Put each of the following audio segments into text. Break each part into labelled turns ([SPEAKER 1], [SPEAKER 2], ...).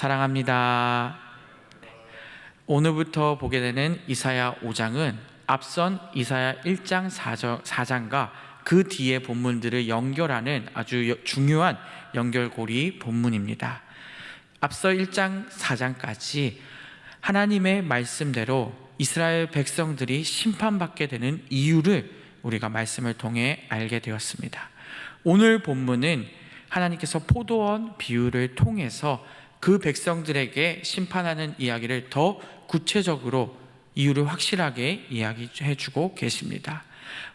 [SPEAKER 1] 사랑합니다. 오늘부터 보게 되는 이사야 5장은 앞선 이사야 1장 4장과 그 뒤의 본문들을 연결하는 아주 중요한 연결고리 본문입니다. 앞서 1장 4장까지 하나님의 말씀대로 이스라엘 백성들이 심판받게 되는 이유를 우리가 말씀을 통해 알게 되었습니다. 오늘 본문은 하나님께서 포도원 비유를 통해서 그 백성들에게 심판하는 이야기를 더 구체적으로 이유를 확실하게 이야기해 주고 계십니다.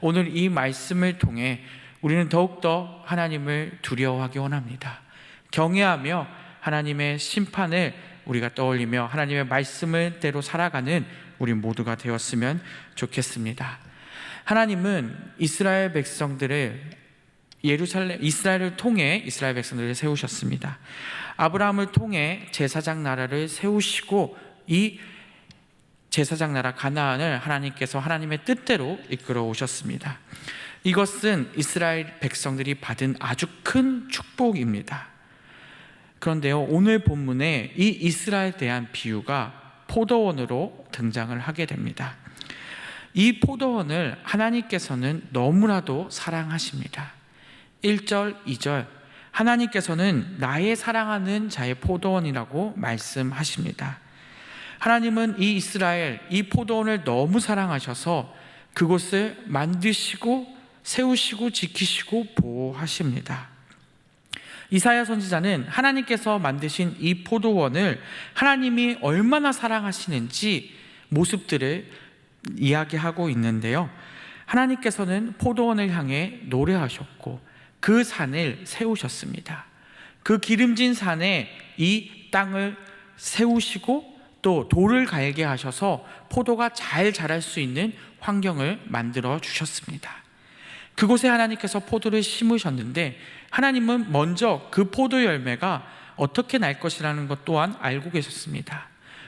[SPEAKER 1] 오늘 이 말씀을 통해 우리는 더욱더 하나님을 두려워하기 원합니다. 경외하며 하나님의 심판을 우리가 떠올리며 하나님의 말씀대로 살아가는 우리 모두가 되었으면 좋겠습니다. 하나님은 이스라엘 백성들을 이스라엘을 통해 이스라엘 백성들을 세우셨습니다. 아브라함을 통해 제사장 나라를 세우시고 이 제사장 나라 가나안을 하나님께서 하나님의 뜻대로 이끌어 오셨습니다. 이것은 이스라엘 백성들이 받은 아주 큰 축복입니다. 그런데요, 오늘 본문에 이 이스라엘에 대한 비유가 포도원으로 등장을 하게 됩니다. 이 포도원을 하나님께서는 너무나도 사랑하십니다. 1절, 2절 하나님께서는 나의 사랑하는 자의 포도원이라고 말씀하십니다. 하나님은 이 이스라엘, 이 포도원을 너무 사랑하셔서 그곳을 만드시고 세우시고 지키시고 보호하십니다. 이사야 선지자는 하나님께서 만드신 이 포도원을 하나님이 얼마나 사랑하시는지 모습들을 이야기하고 있는데요, 하나님께서는 포도원을 향해 노래하셨고 그 산을 세우셨습니다. 그 기름진 산에 이 땅을 세우시고 또 돌을 갈게 하셔서 포도가 잘 자랄 수 있는 환경을 만들어 주셨습니다. 그곳에 하나님께서 포도를 심으셨는데 하나님은 먼저 그 포도 열매가 어떻게 날 것이라는 것 또한 알고 계셨습니다.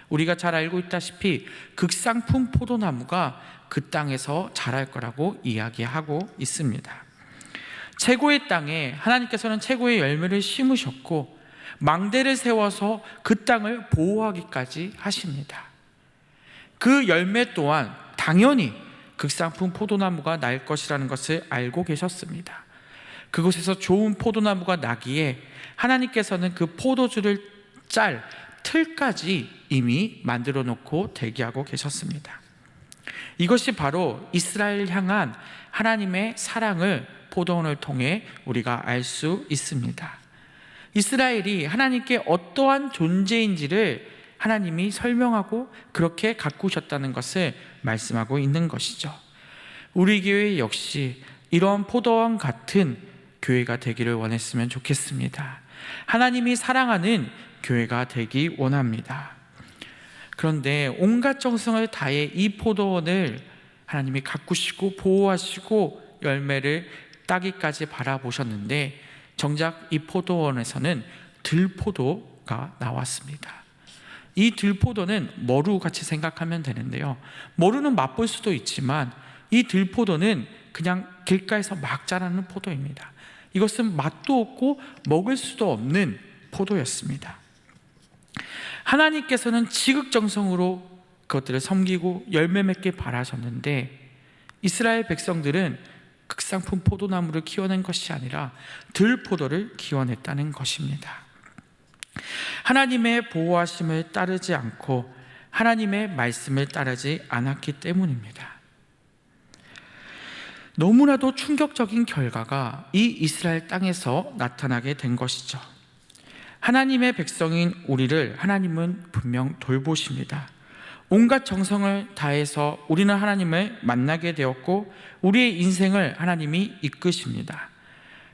[SPEAKER 1] 우리가 잘 알고 있다시피 극상품 포도나무가 그 땅에서 자랄 거라고 이야기하고 있습니다. 최고의 땅에 하나님께서는 최고의 열매를 심으셨고 망대를 세워서 그 땅을 보호하기까지 하십니다. 그 열매 또한 당연히 극상품 포도나무가 날 것이라는 것을 알고 계셨습니다. 그곳에서 좋은 포도나무가 나기에 하나님께서는 그 포도주를 짤 틀까지 이미 만들어 놓고 대기하고 계셨습니다. 이것이 바로 이스라엘 향한 하나님의 사랑을 포도원을 통해 우리가 알 수 있습니다. 이스라엘이 하나님께 어떠한 존재인지를 하나님이 설명하고 그렇게 가꾸셨다는 것을 말씀하고 있는 것이죠. 우리 교회 역시 이런 포도원 같은 교회가 되기를 원했으면 좋겠습니다. 하나님이 사랑하는 교회가 되기 원합니다. 그런데 온갖 정성을 다해 이 포도원을 하나님이 가꾸시고 보호하시고 열매를 따기까지 바라보셨는데 정작 이 포도원에서는 들포도가 나왔습니다. 이 들포도는 머루같이 생각하면 되는데요, 머루는 맛볼 수도 있지만 이 들포도는 그냥 길가에서 막 자라는 포도입니다. 이것은 맛도 없고 먹을 수도 없는 포도였습니다. 하나님께서는 지극정성으로 그것들을 섬기고 열매 맺게 바라셨는데 이스라엘 백성들은 극상품 포도나무를 키워낸 것이 아니라 들포도를 키워냈다는 것입니다. 하나님의 보호하심을 따르지 않고 하나님의 말씀을 따르지 않았기 때문입니다. 너무나도 충격적인 결과가 이 이스라엘 땅에서 나타나게 된 것이죠. 하나님의 백성인 우리를 하나님은 분명 돌보십니다. 온갖 정성을 다해서 우리는 하나님을 만나게 되었고 우리의 인생을 하나님이 이끄십니다.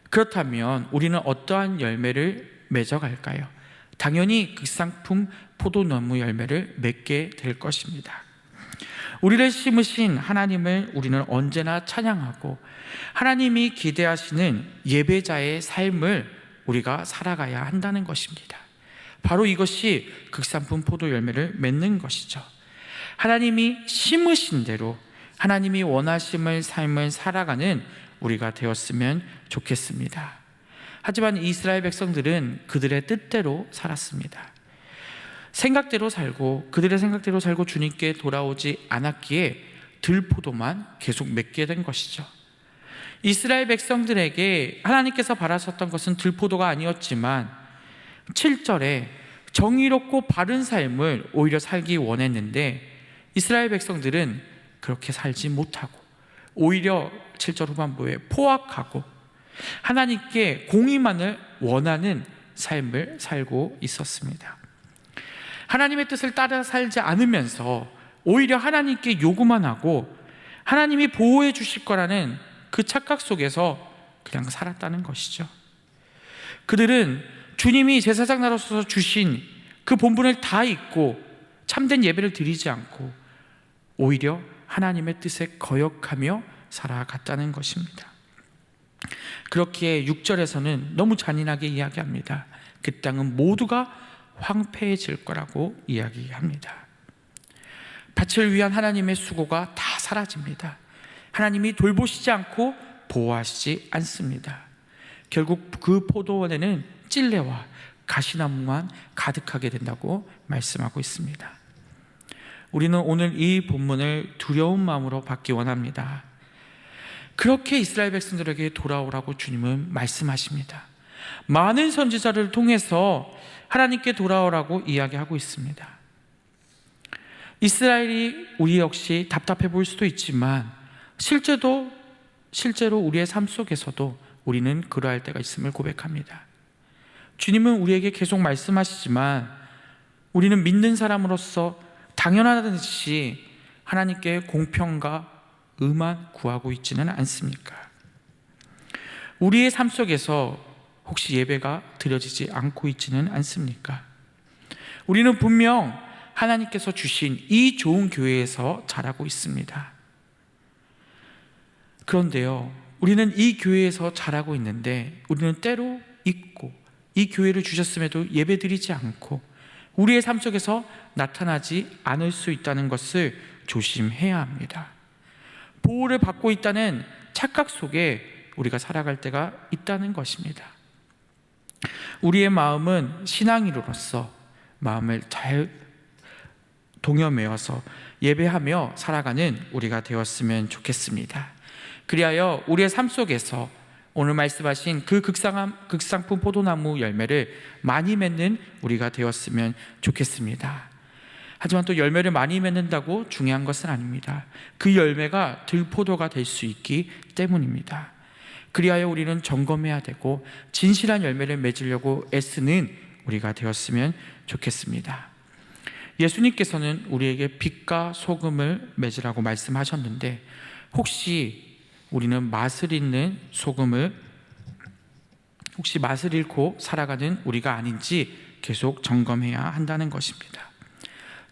[SPEAKER 1] 그렇다면 우리는 어떠한 열매를 맺어갈까요? 당연히 극상품 포도나무 열매를 맺게 될 것입니다. 우리를 심으신 하나님을 우리는 언제나 찬양하고 하나님이 기대하시는 예배자의 삶을 우리가 살아가야 한다는 것입니다. 바로 이것이 극상품 포도 열매를 맺는 것이죠. 하나님이 심으신 대로 하나님이 원하심을 삶을 살아가는 우리가 되었으면 좋겠습니다. 하지만 이스라엘 백성들은 그들의 뜻대로 살았습니다. 생각대로 살고 그들의 생각대로 살고 주님께 돌아오지 않았기에 들포도만 계속 맺게 된 것이죠. 이스라엘 백성들에게 하나님께서 바라셨던 것은 들포도가 아니었지만 7절에 정의롭고 바른 삶을 오히려 살기 원했는데 이스라엘 백성들은 그렇게 살지 못하고 오히려 7절 후반부에 포악하고 하나님께 공의만을 원하는 삶을 살고 있었습니다. 하나님의 뜻을 따라 살지 않으면서 오히려 하나님께 요구만 하고 하나님이 보호해 주실 거라는 그 착각 속에서 그냥 살았다는 것이죠. 그들은 주님이 제사장 나로서 주신 그 본분을 다 잊고 참된 예배를 드리지 않고 오히려 하나님의 뜻에 거역하며 살아갔다는 것입니다. 그렇기에 6절에서는 너무 잔인하게 이야기합니다. 그 땅은 모두가 황폐해질 거라고 이야기합니다. 밭을 위한 하나님의 수고가 다 사라집니다. 하나님이 돌보시지 않고 보호하시지 않습니다. 결국 그 포도원에는 찔레와 가시나무만 가득하게 된다고 말씀하고 있습니다. 우리는 오늘 이 본문을 두려운 마음으로 받기 원합니다. 그렇게 이스라엘 백성들에게 돌아오라고 주님은 말씀하십니다. 많은 선지자를 통해서 하나님께 돌아오라고 이야기하고 있습니다. 이스라엘이 우리 역시 답답해 보일 수도 있지만 실제로 우리의 삶 속에서도 우리는 그러할 때가 있음을 고백합니다. 주님은 우리에게 계속 말씀하시지만 우리는 믿는 사람으로서 당연하듯이 하나님께 공평과 의만 구하고 있지는 않습니까? 우리의 삶 속에서 혹시 예배가 드려지지 않고 있지는 않습니까? 우리는 분명 하나님께서 주신 이 좋은 교회에서 자라고 있습니다. 그런데요, 우리는 이 교회에서 자라고 있는데 우리는 때로 잊고 이 교회를 주셨음에도 예배 드리지 않고 우리의 삶 속에서 나타나지 않을 수 있다는 것을 조심해야 합니다. 보호를 받고 있다는 착각 속에 우리가 살아갈 때가 있다는 것입니다. 우리의 마음은 신앙인으로서 마음을 잘 동여매어서 예배하며 살아가는 우리가 되었으면 좋겠습니다. 그리하여 우리의 삶 속에서 오늘 말씀하신 그 극상품 포도나무 열매를 많이 맺는 우리가 되었으면 좋겠습니다. 하지만 또 열매를 많이 맺는다고 중요한 것은 아닙니다. 그 열매가 들포도가 될 수 있기 때문입니다. 그리하여 우리는 점검해야 되고 진실한 열매를 맺으려고 애쓰는 우리가 되었으면 좋겠습니다. 예수님께서는 우리에게 빛과 소금을 맺으라고 말씀하셨는데 혹시 우리는 맛을 잃고 살아가는 우리가 아닌지 계속 점검해야 한다는 것입니다.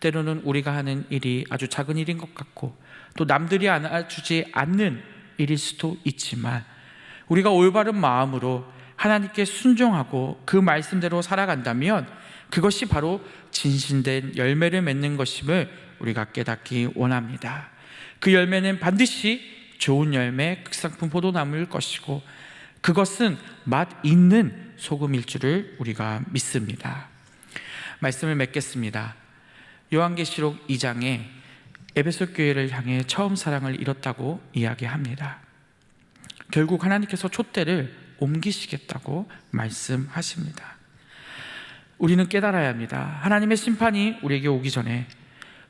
[SPEAKER 1] 때로는 우리가 하는 일이 아주 작은 일인 것 같고 또 남들이 알아주지 않는 일일 수도 있지만 우리가 올바른 마음으로 하나님께 순종하고 그 말씀대로 살아간다면 그것이 바로 진실된 열매를 맺는 것임을 우리가 깨닫기 원합니다. 그 열매는 반드시 좋은 열매, 극상품 포도나무일 것이고 그것은 맛 있는 소금일 줄을 우리가 믿습니다. 말씀을 맺겠습니다. 요한계시록 2장에 에베소 교회를 향해 처음 사랑을 잃었다고 이야기합니다. 결국 하나님께서 촛대를 옮기시겠다고 말씀하십니다. 우리는 깨달아야 합니다. 하나님의 심판이 우리에게 오기 전에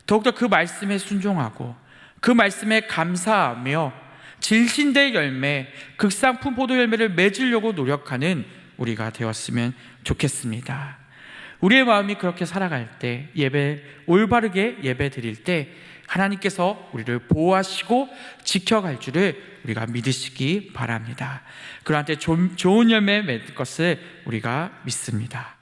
[SPEAKER 1] 더욱더 그 말씀에 순종하고 그 말씀에 감사하며 진실된 열매, 극상품 포도 열매를 맺으려고 노력하는 우리가 되었으면 좋겠습니다. 우리의 마음이 그렇게 살아갈 때, 올바르게 예배 드릴 때 하나님께서 우리를 보호하시고 지켜갈 줄을 우리가 믿으시기 바랍니다. 그러한테 좋은 열매 맺을 것을 우리가 믿습니다.